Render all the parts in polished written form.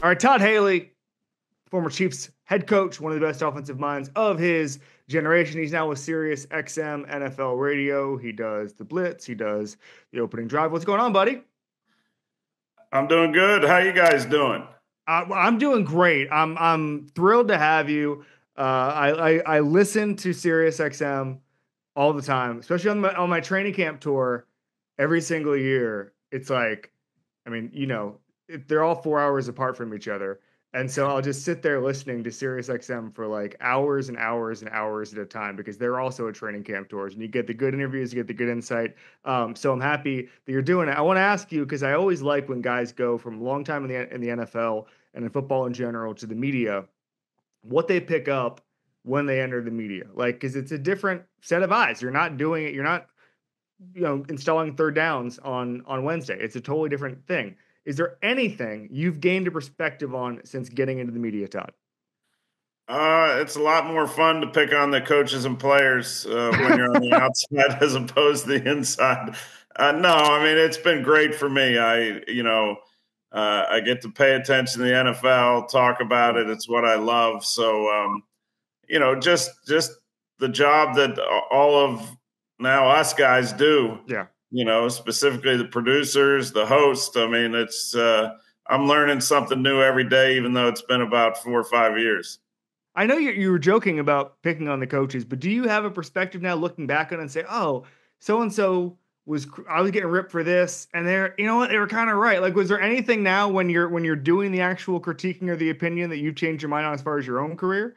All right, Todd Haley, former Chiefs head coach, one of the best offensive minds of his generation. He's now with Sirius XM NFL Radio. He does the blitz. He does the opening drive. What's going on, buddy? I'm doing good. How you guys doing? I'm doing great. I'm thrilled to have you. I listen to Sirius XM all the time, especially on my training camp tour every single year. It's like, I mean, they're all 4 hours apart from each other. And so I'll just sit there listening to Sirius XM for like hours and hours and hours at a time because they're also at training camp tours and you get the good interviews, you get the good insight. So I'm happy that you're doing it. I want to ask you, because I always like when guys go from a long time in the NFL and in football in general to the media, what they pick up when they enter the media. Like, because it's a different set of eyes. You're not doing it. You're not, installing third downs on Wednesday. It's a totally different thing. Is there anything you've gained a perspective on since getting into the media, Todd? It's a lot more fun to pick on the coaches and players when you're on the outside as opposed to the inside. No, I mean, it's been great for me. I get to pay attention to the NFL, talk about it. It's what I love. So, just the job that all of now us guys do. Yeah. Specifically the producers, the host. I mean, I'm learning something new every day, even though it's been about 4 or 5 years. I know you were joking about picking on the coaches, but do you have a perspective now looking back on it and say, oh, so-and-so I was getting ripped for this and they're, you know what, they were kind of right. Like, was there anything now when you're doing the actual critiquing or the opinion that you've changed your mind on as far as your own career?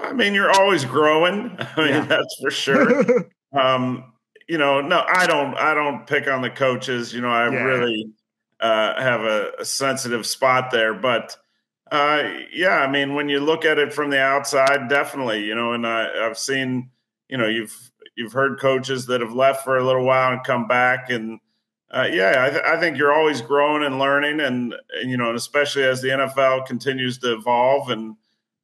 I mean, you're always growing. That's for sure. No, I don't pick on the coaches. Really have a sensitive spot there. But I mean, when you look at it from the outside, definitely, and I've seen, you've heard coaches that have left for a little while and come back, and I think you're always growing and learning, and especially as the NFL continues to evolve and.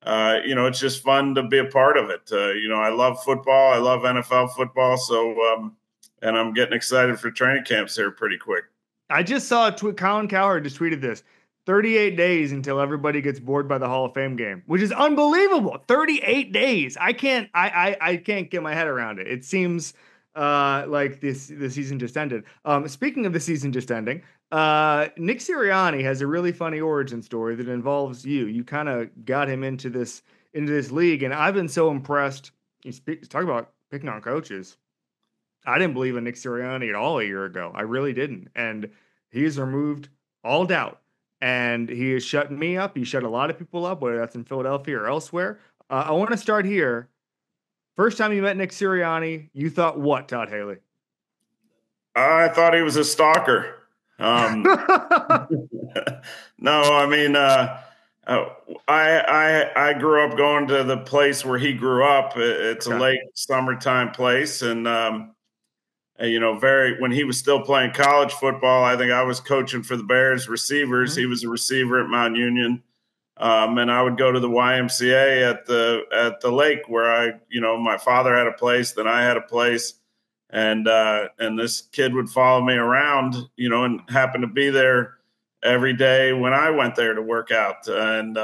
It's just fun to be a part of it. I love football. I love NFL football. So, and I'm getting excited for training camps here pretty quick. I just saw Colin Cowherd just tweeted this: 38 days until everybody gets bored by the Hall of Fame game, which is unbelievable. 38 days. I can't get my head around it. It seems like the season just ended. Speaking of the season just ending, Nick Sirianni has a really funny origin story that involves you. You kind of got him into this league, and I've been so impressed. Talk about picking on coaches. I didn't believe in Nick Sirianni at all a year ago. I really didn't, and he has removed all doubt, and he is shutting me up. He shut a lot of people up, whether that's in Philadelphia or elsewhere. I want to start here. First time you met Nick Sirianni, you thought what, Todd Haley? I thought he was a stalker. No, I mean, I grew up going to the place where he grew up. It's a late summertime place, and when he was still playing college football, I think I was coaching for the Bears receivers. Mm-hmm. He was a receiver at Mount Union. And I would go to the YMCA at the lake where my father had a place, then I had a place, and this kid would follow me around, and happened to be there every day when I went there to work out. And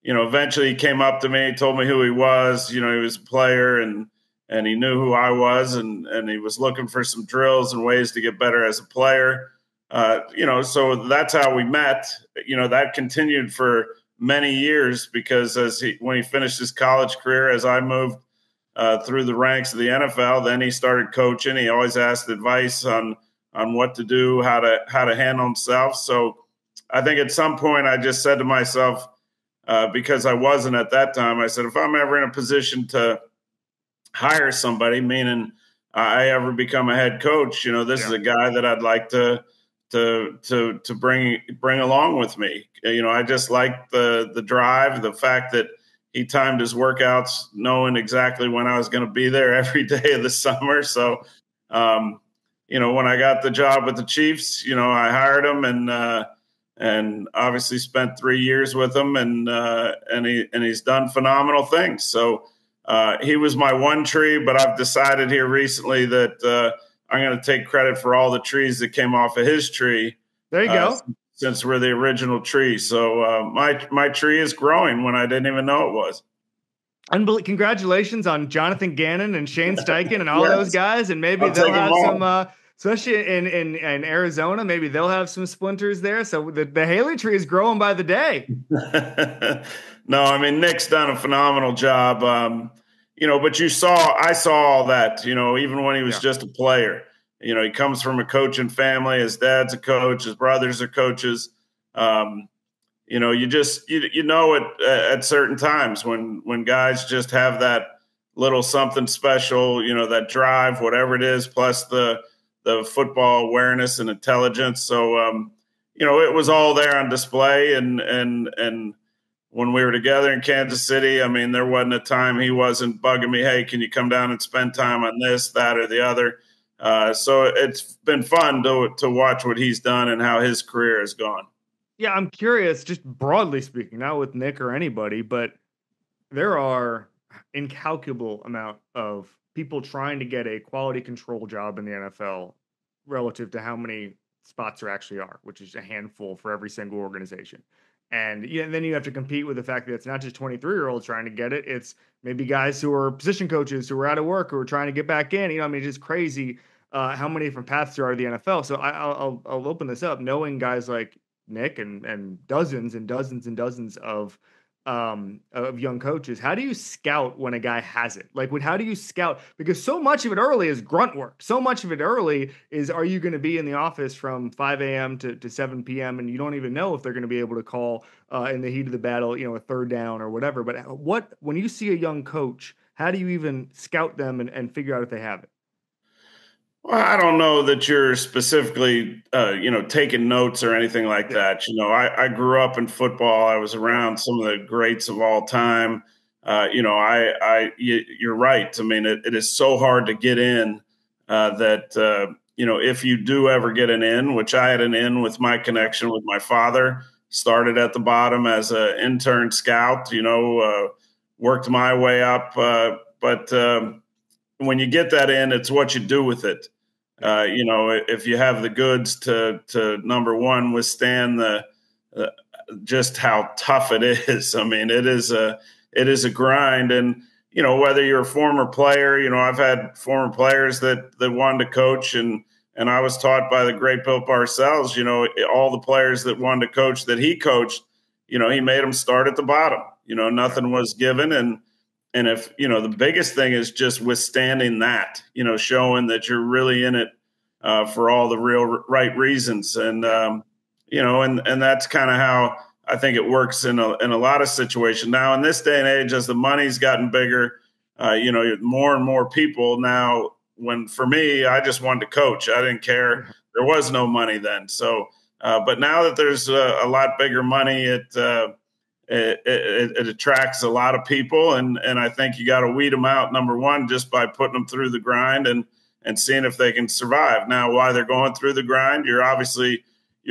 eventually he came up to me, told me who he was. He was a player, and he knew who I was, and he was looking for some drills and ways to get better as a player. So that's how we met. That continued for many years because when he finished his college career, as I moved through the ranks of the NFL, then he started coaching. He always asked advice on what to do, how to handle himself. So I think at some point I just said to myself, because I wasn't at that time, I said, if I'm ever in a position to hire somebody, meaning I ever become a head coach, this is a guy that I'd like to bring along with me. I just like the drive, the fact that he timed his workouts knowing exactly when I was going to be there every day of the summer. So, when I got the job with the Chiefs, I hired him and obviously spent 3 years with him, and he's done phenomenal things. So he was my one tree, but I've decided here recently that I'm going to take credit for all the trees that came off of his tree. There you go. since we're the original tree. So my tree is growing when I didn't even know it was. Congratulations on Jonathan Gannon and Shane Steichen and all those Yes, guys. And maybe I'll they'll take them have some, all. especially in Arizona, maybe they'll have some splinters there. So the Haley tree is growing by the day. No, I mean, Nick's done a phenomenal job. But I saw all that, even when he was Yeah. just a player. He comes from a coaching family. His dad's a coach. His brothers are coaches. You know it at certain times when guys just have that little something special, that drive, whatever it is, plus the football awareness and intelligence. So, it was all there on display. And when we were together in Kansas City, I mean, there wasn't a time he wasn't bugging me. Hey, can you come down and spend time on this, that, or the other? So it's been fun to watch what he's done and how his career has gone. Yeah, I'm curious, just broadly speaking, not with Nick or anybody, but there are incalculable amount of people trying to get a quality control job in the NFL relative to how many spots there actually are, which is a handful for every single organization. And then you have to compete with the fact that it's not just 23-year-olds trying to get it. It's maybe guys who are position coaches who are out of work who are trying to get back in. I mean, it's just crazy how many different paths there are to the NFL. So I'll open this up, knowing guys like Nick and dozens and dozens and dozens of young coaches. How do you scout when a guy has it? Like, how do you scout? Because so much of it early is grunt work. So much of it early is, are you going to be in the office from 5 a.m. to 7 p.m. and you don't even know if they're going to be able to call in the heat of the battle, a third down or whatever. But when you see a young coach, how do you even scout them and figure out if they have it? Well, I don't know that you're specifically, taking notes or anything like that. I grew up in football. I was around some of the greats of all time. You're right. I mean, it is so hard to get in that, if you do ever get an in, which I had an in with my connection with my father, started at the bottom as an intern scout, worked my way up. But when you get that in, it's what you do with it. If you have the goods to number one, withstand the just how tough it is. I mean, it is a grind. And, whether you're a former player, I've had former players that wanted to coach, and I was taught by the great Bill Parcells, all the players that wanted to coach that he coached, he made them start at the bottom. Nothing was given. And if, the biggest thing is just withstanding that, showing that you're really in it for all the real right reasons. And, and that's kind of how I think it works in a lot of situations. Now, in this day and age, as the money's gotten bigger, more and more people now, for me, I just wanted to coach. I didn't care. There was no money then. So, but now that there's a lot bigger money, it attracts a lot of people, and I think you got to weed them out. Number one, just by putting them through the grind and seeing if they can survive. Now, while they're going through the grind, you're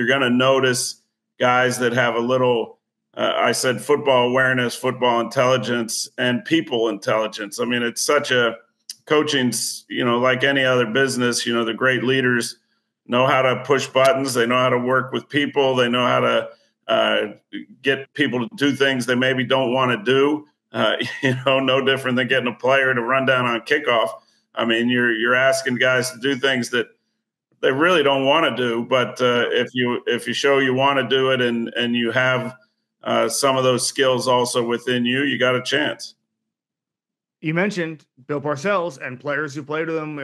going to notice guys that have a little. I said football awareness, football intelligence, and people intelligence. I mean, it's such a coaching's, like any other business. The great leaders know how to push buttons. They know how to work with people. They know how to get people to do things they maybe don't want to do. No different than getting a player to run down on kickoff. I mean, you're asking guys to do things that they really don't want to do. But if you show you want to do it and you have some of those skills also within you, you got a chance. You mentioned Bill Parcells and players who played with him,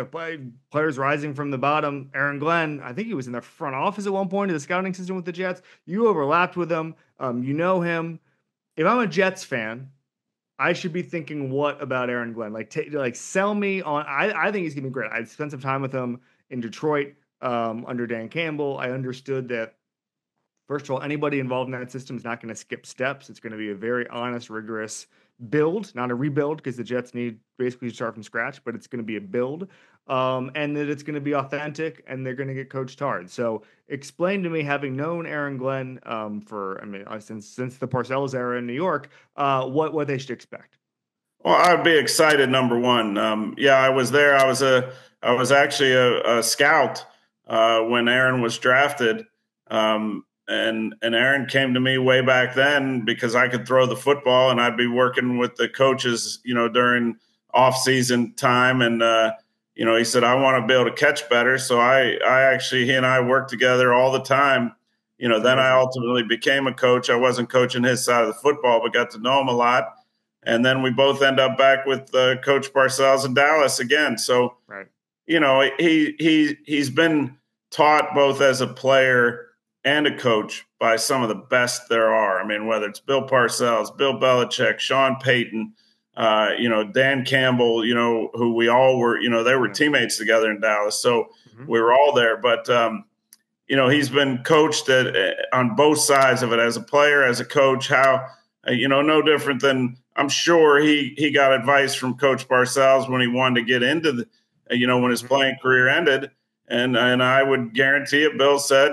players rising from the bottom. Aaron Glenn, I think he was in the front office at one point of the scouting system with the Jets. You overlapped with him. You know him. If I'm a Jets fan, I should be thinking, what about Aaron Glenn? Like sell me on. I think he's going to be great. I spent some time with him in Detroit under Dan Campbell. I understood that, first of all, anybody involved in that system is not going to skip steps. It's going to be a very honest, rigorous build, not a rebuild, because the Jets need basically to start from scratch, but it's going to be a build, and that it's going to be authentic, and they're going to get coached hard. So explain to me, having known Aaron Glenn since the Parcells era in New York, what they should expect. Well, I'd be excited. Number one, I was there. I was actually a scout when Aaron was drafted. And and Aaron came to me way back then because I could throw the football, and I'd be working with the coaches, during off-season time. And, he said, I want to be able to catch better. So he and I worked together all the time. Then I ultimately became a coach. I wasn't coaching his side of the football, but got to know him a lot. And then we both end up back with Coach Parcells in Dallas again. So, right. He's been taught both as a player and a coach by some of the best there are. I mean, whether it's Bill Parcells, Bill Belichick, Sean Payton, Dan Campbell, who we all were, they were teammates together in Dallas. So we were all there. But, he's been coached on both sides of it, as a player, as a coach, how, no different than, I'm sure he got advice from Coach Parcells when he wanted to get into the, when his playing career ended. And I would guarantee it, Bill said,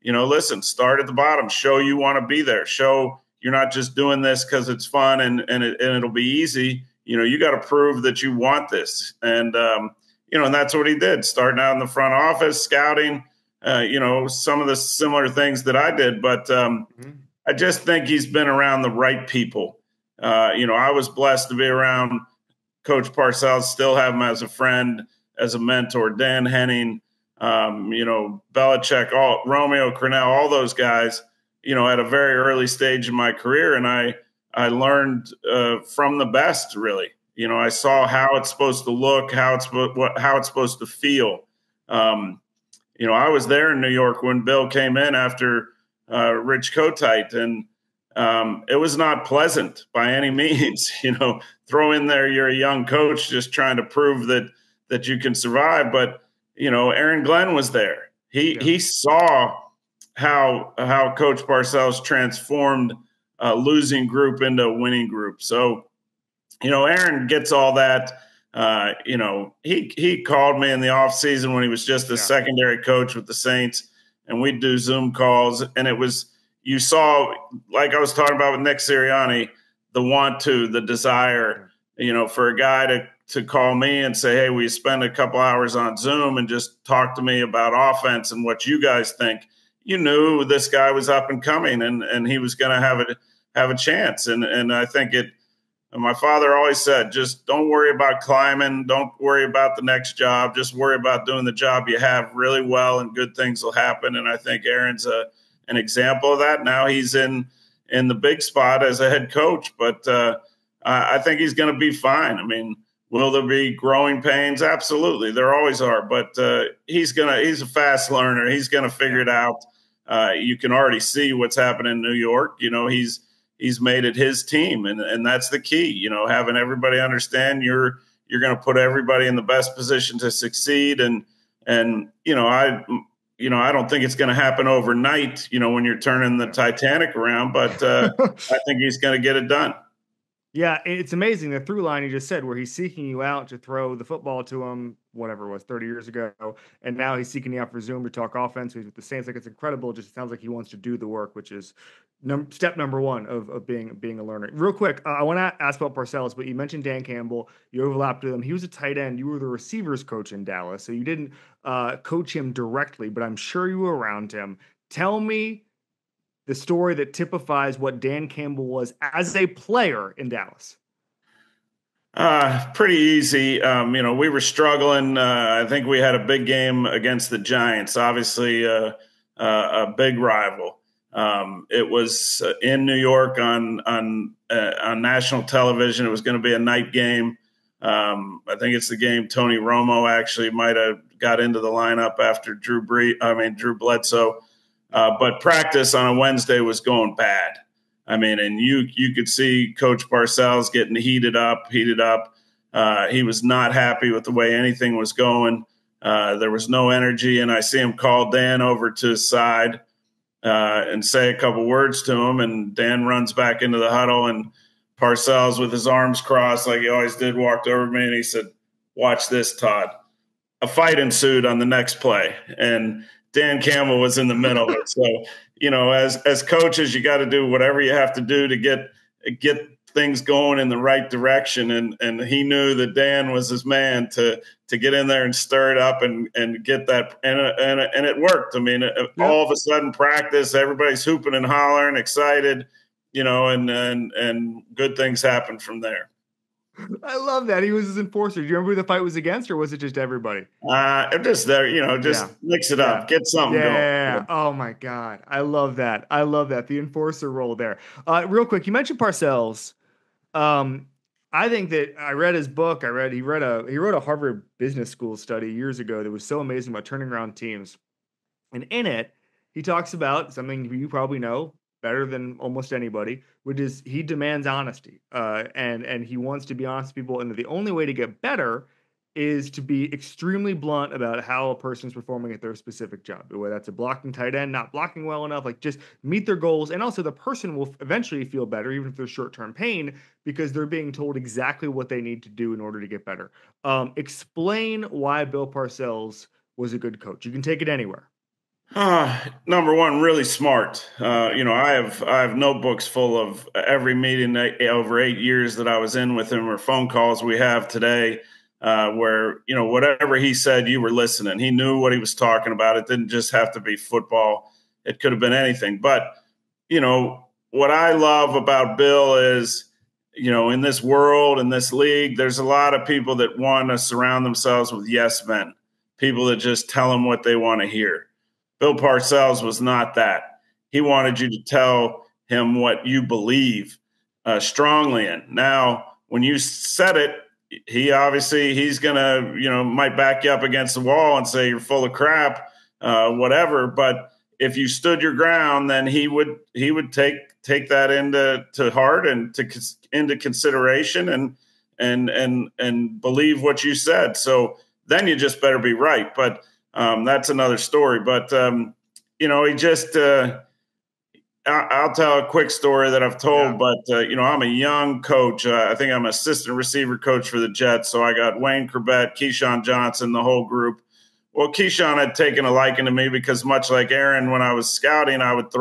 listen, start at the bottom, show you want to be there, show you're not just doing this because it's fun and it'll be easy. You got to prove that you want this. And, and that's what he did, starting out in the front office, scouting, some of the similar things that I did. But I just think he's been around the right people. I was blessed to be around Coach Parcells, still have him as a friend, as a mentor, Dan Henning, Belichick, Romeo Crennel, all those guys, at a very early stage in my career. And I learned from the best, really. I saw how it's supposed to look, how it's supposed to feel. I was there in New York when Bill came in after Rich Kotite, and it was not pleasant by any means. Throw in there, you're a young coach just trying to prove that you can survive. But, Aaron Glenn was there. He saw how Coach Parcells transformed a losing group into a winning group. So, Aaron gets all that. He called me in the off season when he was just a secondary coach with the Saints, and we'd do Zoom calls. And it was, you saw, like I was talking about with Nick Sirianni, the want to, the desire, for a guy to call me and say, hey, will you spend a couple hours on Zoom and just talk to me about offense and what you guys think? You knew this guy was up and coming, and he was going to have a chance. And I think my father always said, just don't worry about climbing. Don't worry about the next job. Just worry about doing the job you have really well, and good things will happen. And I think Aaron's an example of that. Now he's in the big spot as a head coach, but I think he's going to be fine. I mean, will there be growing pains? Absolutely. There always are, but he's a fast learner. He's going to figure it out. You can already see what's happening in New York. He's made it his team, and that's the key, having everybody understand you're going to put everybody in the best position to succeed. And I don't think it's going to happen overnight, when you're turning the Titanic around, but I think he's going to get it done. Yeah, it's amazing, the through line you just said, where he's seeking you out to throw the football to him, whatever it was, 30 years ago, and now he's seeking you out for Zoom to talk offense. He's with the Saints. Like, it's incredible. It just sounds like he wants to do the work, which is step number one of being a learner. Real quick, I want to ask about Parcells, but you mentioned Dan Campbell. You overlapped with him. He was a tight end. You were the receivers coach in Dallas, so you didn't coach him directly, but I'm sure you were around him. Tell me the story that typifies what Dan Campbell was as a player in Dallas. Pretty easy. We were struggling. I think we had a big game against the Giants, obviously a big rival. It was in New York on national television. It was going to be a night game. I think it's the game Tony Romo actually might have got into the lineup after Drew Bledsoe. But practice on a Wednesday was going bad. I mean, and you could see Coach Parcells getting heated up. He was not happy with the way anything was going. There was no energy, and I see him call Dan over to his side and say a couple words to him, and Dan runs back into the huddle, and Parcells, with his arms crossed like he always did, walked over to me, and he said, "Watch this, Todd." A fight ensued on the next play, and Dan Campbell was in the middle of it. So, as coaches, you got to do whatever you have to do to get things going in the right direction. And he knew that Dan was his man to get in there and stir it up and get that. And it worked. I mean, all of a sudden practice, everybody's hooping and hollering, excited, and good things happened from there. I love that. He was his enforcer. Do you remember who the fight was against, or was it just everybody? Just there, mix it up, get something going. Yeah. Oh my God. I love that. I love that. The enforcer role there. Real quick, you mentioned Parcells. I think that I read his book. He wrote a Harvard Business School study years ago that was so amazing about turning around teams. And in it, he talks about something you probably know better than almost anybody, which is he demands honesty. And he wants to be honest with people. And the only way to get better is to be extremely blunt about how a person's performing at their specific job. Whether that's a blocking tight end, not blocking well enough, like just meet their goals. And also the person will eventually feel better, even if there's short-term pain, because they're being told exactly what they need to do in order to get better. Explain why Bill Parcells was a good coach. You can take it anywhere. Number one, really smart. I have notebooks full of every meeting over 8 years that I was in with him, or phone calls we have today, where, whatever he said, you were listening. He knew what he was talking about. It didn't just have to be football. It could have been anything. But, what I love about Bill is, in this world, in this league, there's a lot of people that want to surround themselves with yes men, people that just tell them what they want to hear. Bill Parcells was not that. He wanted you to tell him what you believe strongly in. Now, when you said it, he's going to, might back you up against the wall and say you're full of crap, whatever. But if you stood your ground, then he would take that into heart and into consideration and believe what you said. So then you just better be right. But that's another story. But, he just I'll tell a quick story that I've told. Yeah. But, I'm a young coach. I think I'm assistant receiver coach for the Jets. So I got Wayne Corbett, Keyshawn Johnson, the whole group. Well, Keyshawn had taken a liking to me because much like Aaron, when I was scouting, I would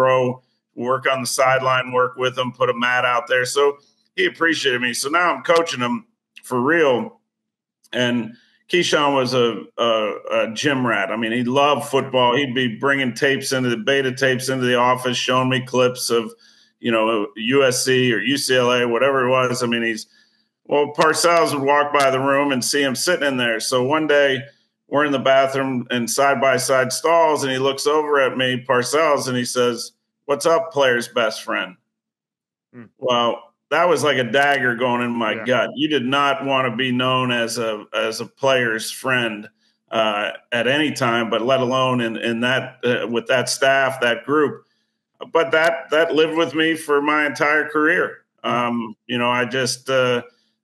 work on the sideline, work with him, put a mat out there. So he appreciated me. So now I'm coaching him for real. And Keyshawn was a gym rat. I mean, he loved football. He'd be bringing beta tapes into the office, showing me clips of, USC or UCLA, whatever it was. I mean, Parcells would walk by the room and see him sitting in there. So one day we're in the bathroom in side-by-side stalls, and he looks over at me, Parcells, and he says, "What's up, player's best friend?" Well, that was like a dagger going in my gut. You did not want to be known as a player's friend at any time, but let alone in that with that staff, that group. But that lived with me for my entire career.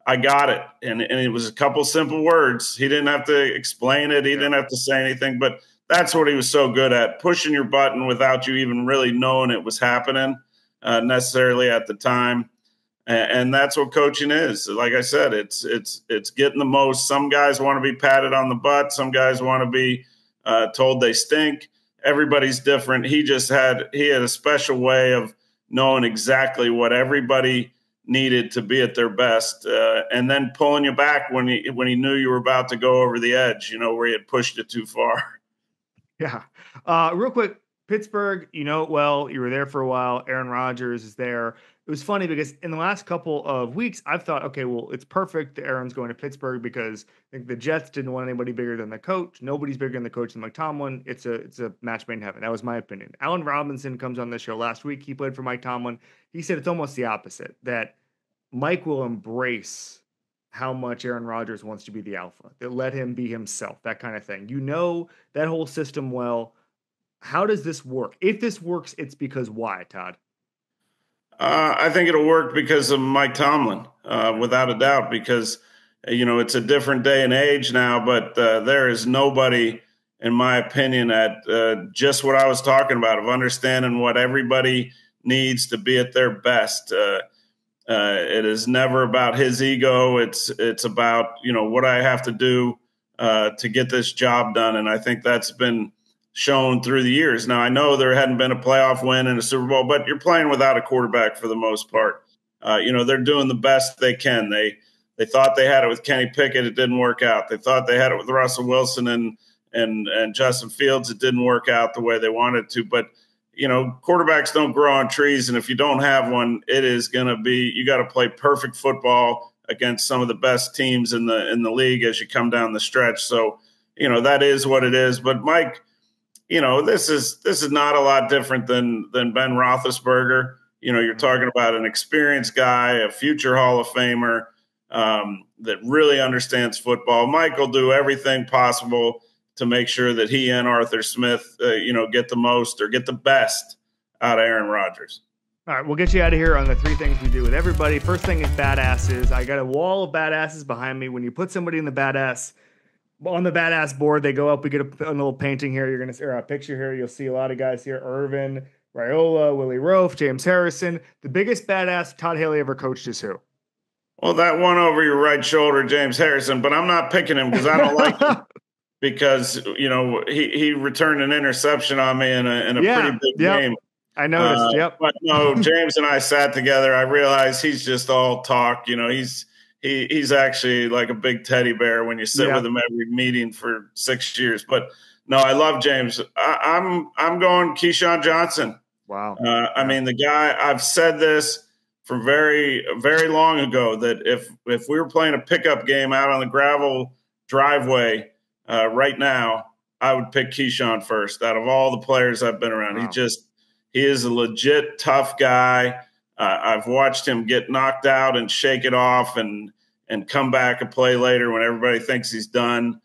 I got it, and it was a couple simple words. He didn't have to explain it. He didn't have to say anything, but that's what he was so good at, pushing your button without you even really knowing it was happening necessarily at the time. And that's what coaching is. Like I said, it's getting the most. Some guys want to be patted on the butt. Some guys want to be told they stink. Everybody's different. He had a special way of knowing exactly what everybody needed to be at their best, and then pulling you back when he knew you were about to go over the edge, where he had pushed it too far. Yeah. Real quick, Pittsburgh, you know it well. You were there for a while. Aaron Rodgers is there. It was funny because in the last couple of weeks, I've thought, okay, well, it's perfect that Aaron's going to Pittsburgh because I think the Jets didn't want anybody bigger than the coach. Nobody's bigger than the coach than Mike Tomlin. It's a match made in heaven. That was my opinion. Allen Robinson comes on the show last week. He played for Mike Tomlin. He said it's almost the opposite, that Mike will embrace how much Aaron Rodgers wants to be the alpha, that let him be himself, that kind of thing. That whole system well. How does this work? If this works, it's because why, Todd? I think it'll work because of Mike Tomlin, without a doubt, because, it's a different day and age now, but there is nobody, in my opinion, at just what I was talking about, of understanding what everybody needs to be at their best. It is never about his ego. It's about, what I have to do to get this job done. And I think that's been shown through the years. Now, I know there hadn't been a playoff win in a Super Bowl, but you're playing without a quarterback for the most part. They're doing the best they can. They thought they had it with Kenny Pickett. It didn't work out. They thought they had it with Russell Wilson and Justin Fields. It didn't work out the way they wanted to. But, quarterbacks don't grow on trees. And if you don't have one, it is going to be – you got to play perfect football against some of the best teams in the league as you come down the stretch. So, that is what it is. But, Mike, this is not a lot different than Ben Roethlisberger. You're talking about an experienced guy, a future Hall of Famer, that really understands football. Mike will do everything possible to make sure that he and Arthur Smith, get the most or get the best out of Aaron Rodgers. All right, we'll get you out of here on the 3 things we do with everybody. First thing is badasses. I got a wall of badasses behind me. When you put somebody in the badass on the badass board, they go up. We get a little painting here. You're going to see a picture here. You'll see a lot of guys here: Irvin, Raiola, Willie Roaf, James Harrison. The biggest badass Todd Haley ever coached is who? Well, that one over your right shoulder, James Harrison, but I'm not picking him because I don't like him because, he returned an interception on me in a pretty big game. I noticed. But no, James and I sat together. I realized he's just all talk. He's actually like a big teddy bear when you sit with him every meeting for 6 years. But no, I love James. I'm going Keyshawn Johnson. Wow. I mean, the guy, I've said this from very, very long ago that if we were playing a pickup game out on the gravel driveway right now, I would pick Keyshawn first out of all the players I've been around. Wow. He is a legit tough guy. I've watched him get knocked out and shake it off and come back and play later when everybody thinks he's done.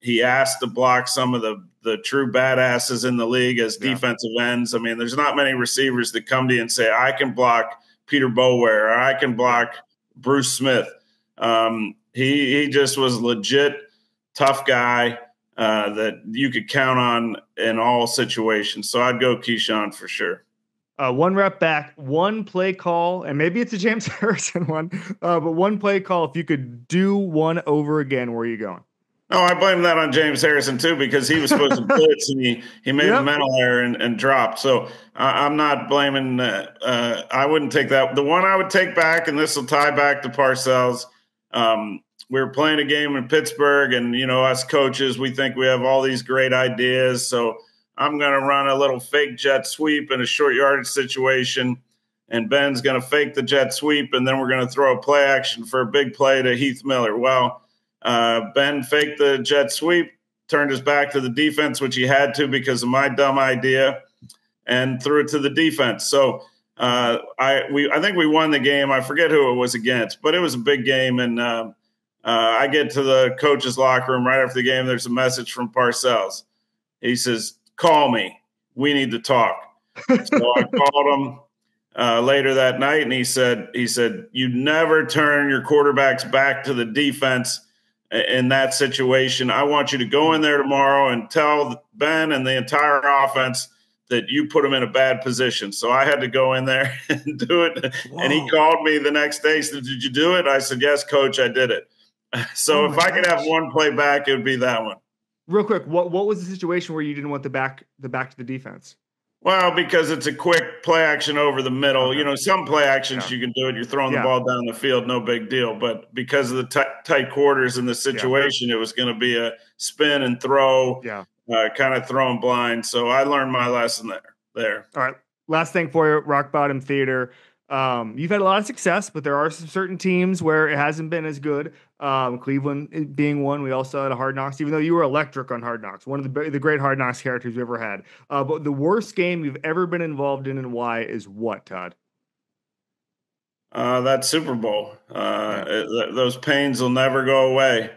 He asked to block some of the true badasses in the league as defensive ends. I mean, there's not many receivers that come to you and say, I can block Peter Boware or I can block Bruce Smith. He just was legit tough guy that you could count on in all situations. So I'd go Keyshawn for sure. 1 rep back, 1 play call, and maybe it's a James Harrison one, but 1 play call. If you could do one over again, where are you going? No, I blame that on James Harrison too, because he was supposed to blitz and he made a mental error and dropped. So I'm not blaming. I wouldn't take that. The one I would take back, and this will tie back to Parcells. We were playing a game in Pittsburgh, and us coaches, we think we have all these great ideas. So I'm going to run a little fake jet sweep in a short yardage situation, and Ben's going to fake the jet sweep, and then we're going to throw a play action for a big play to Heath Miller. Well, Ben faked the jet sweep, turned his back to the defense, which he had to because of my dumb idea, and threw it to the defense. So I think we won the game. I forget who it was against, but it was a big game. And I get to the coach's locker room right after the game. There's a message from Parcells. He says, "Call me. We need to talk." So I called him later that night, and he said, "You never turn your quarterback's back to the defense in that situation. I want you to go in there tomorrow and tell Ben and the entire offense that you put them in a bad position." So I had to go in there and do it. Whoa. And he called me the next day. He said, "Did you do it?" I said, "Yes, coach, I did it." So if I could have one play back, it would be that one. Real quick, what was the situation where you didn't want the back to the defense? Well, because it's a quick play action over the middle. Okay. Some play actions you can do it. You're throwing the ball down the field, no big deal. But because of the tight quarters in the situation, it was going to be a spin and throw, kind of throwing blind. So I learned my lesson there. All right. Last thing for you, Rock Bottom Theater. You've had a lot of success, but there are some certain teams where it hasn't been as good. Cleveland being one. We also had a Hard Knocks, even though you were electric on Hard Knocks, one of the great Hard Knocks characters we ever had. But the worst game you've ever been involved in and why is what, Todd? That Super Bowl. Those pains will never go away.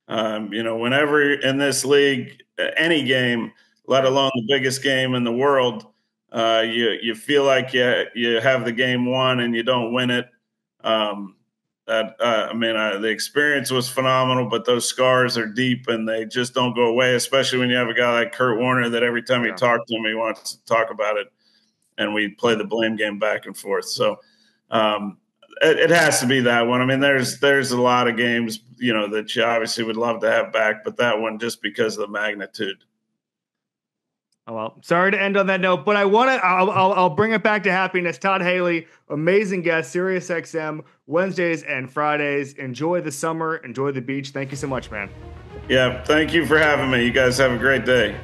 Whenever in this league, any game, let alone the biggest game in the world, you feel like you have the game won and you don't win it. The experience was phenomenal, but those scars are deep and they just don't go away, especially when you have a guy like Kurt Warner that every time you talk to him, he wants to talk about it, and we play the blame game back and forth. So it has to be that one. I mean, there's a lot of games, that you obviously would love to have back, but that one just because of the magnitude. Oh, well, sorry to end on that note, but I'll bring it back to happiness. Todd Haley, amazing guest, Sirius XM, Wednesdays and Fridays. Enjoy the summer, enjoy the beach. Thank you so much, man. Yeah, thank you for having me. You guys have a great day.